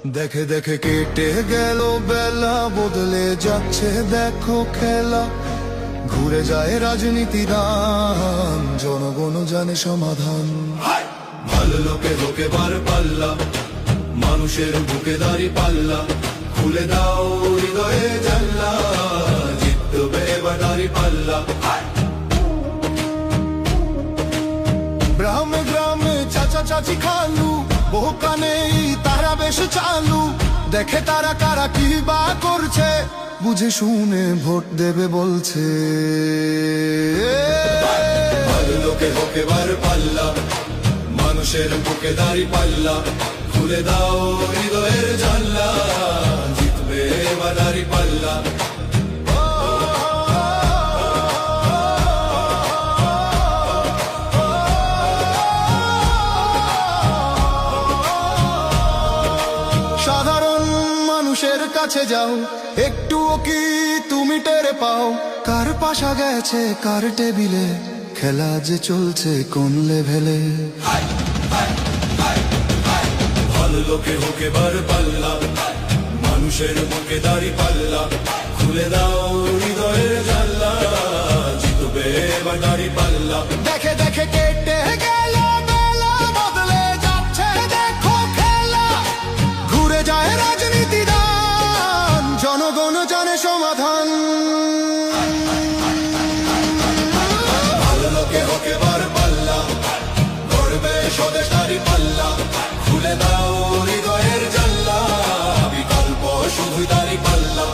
দেখে দেখে কেটে গেল বেলা, বদলে যাচ্ছে দেখো খেলা। ঘুরে যায় রাজনীতি দান, জনগণ জানে সমাধান। ভালো লোকে লোকে বার পাল্লা, মানুষের বুকে দাড়ি পাল্লা। খুলে দাও হৃদয়ে জানলা, জিতবে এবার দাড়ি পাল্লা। গ্রামে গ্রামে চাচা চাচি খালু, বহু কানে তারা বেশ চালু। দেখে তারা কারা কি বা করছে, বুঝে শুনে ভোট দেবে বলছে। ভালো লোকে হোকে বার পাল্লা, মানুষের বুকে দাড়ি পাল্লা। খুলে দাও হৃদয়ের জানলা, জিতবে এবার দাড়ি পাল্লা। সাধারণ মানুষের কাছে যাও, একটুও কি তুমি টের পাও? কার পাশা গেছে কার টেবিলে, খেলা যে চলছে কোন লেভেলে। ভালো লোকে হোকে বার পাল্লা, মানুষের বুকে দাড়ি পাল্লা। খুলে দাও হৃদয়ের জানলা, জিতবে এবার দাড়ি পাল্লা। দেখে দেখে কেটে গেল বেলা, বদলে যাচ্ছে দেখো খেলা। ঘুরে যায় রাজনীতি দান, জনগণ জানে সমাধান। ভালো লোকে হোকে বার পাল্লা, গড়বে স্বদেশ দাড়ি পাল্লা। খুলে দাও হৃদয়ের জানলা, বিকল্প শুধু দাড়ি পাল্লা।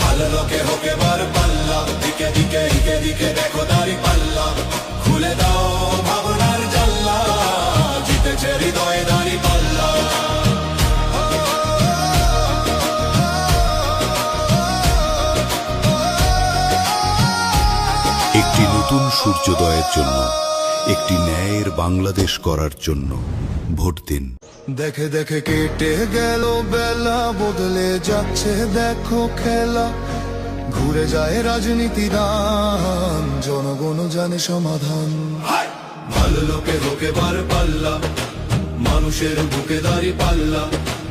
ভালো লোকে হোকে বার পাল্লা, দিকে দিকে দিকে দিকে দেখো দাড়ি পাল্লা। খুলে দাও ভাবনার জানলা, জিতেছে হৃদয়ে দাড়ি পাল্লা। একটি নতুন সূর্যোদয়ের জন্য, একটি ন্যায়ের বাংলাদেশ করার জন্য ভোট দিন। দেখে দেখে কেটে গেল বেলা, বদলে যাচ্ছে দেখো খেলা। ঘুরে যায় রাজনীতি দান, জনগণ জানে সমাধান। ভালো লোকে হোকে বার পাল্লা, মানুষের বুকে দাড়ি পাল্লা।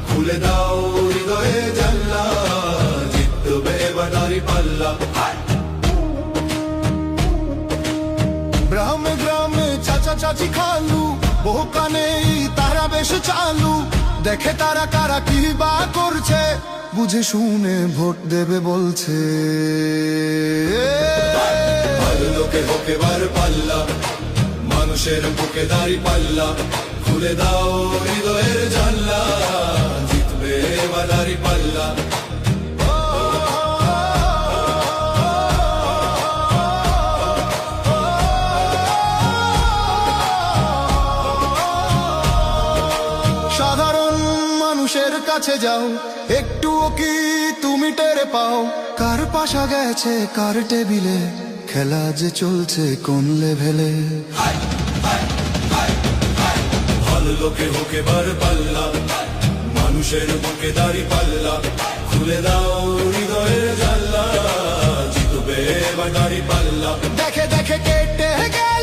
খুলে দাও হৃদয়ে জানলা, জিতবে এবার দাড়ি পাল্লা। গ্রামে গ্রামে চাচা চাচি খালু, বহু কানে তারা বেশ চালু। দেখে তারা কারা কি বা করছে, বুঝে শুনে ভোট দেবে বলছে। ভালো লোকে হোকে বার পাল্লা, মানুষের বুকে দাড়ি পাল্লা। খুলে দাও হৃদয়ের জানলা, জিতবে এবার দাড়ি পাল্লা। সাধারণ মানুষের কাছে যাও, একটুও কি তুমি টের পাও? কার পাশা গেছে কার টেবিলে, খেলা যে চলছে কোন লেভেলে। ভালো লোকে হোকে বার পাল্লা, মানুষের বুকে দাড়ি পাল্লা। খুলে দাও হৃদয়ের জানলা, জিতবে এবার দাড়ি পাল্লা। দেখে দেখে কেটে গেল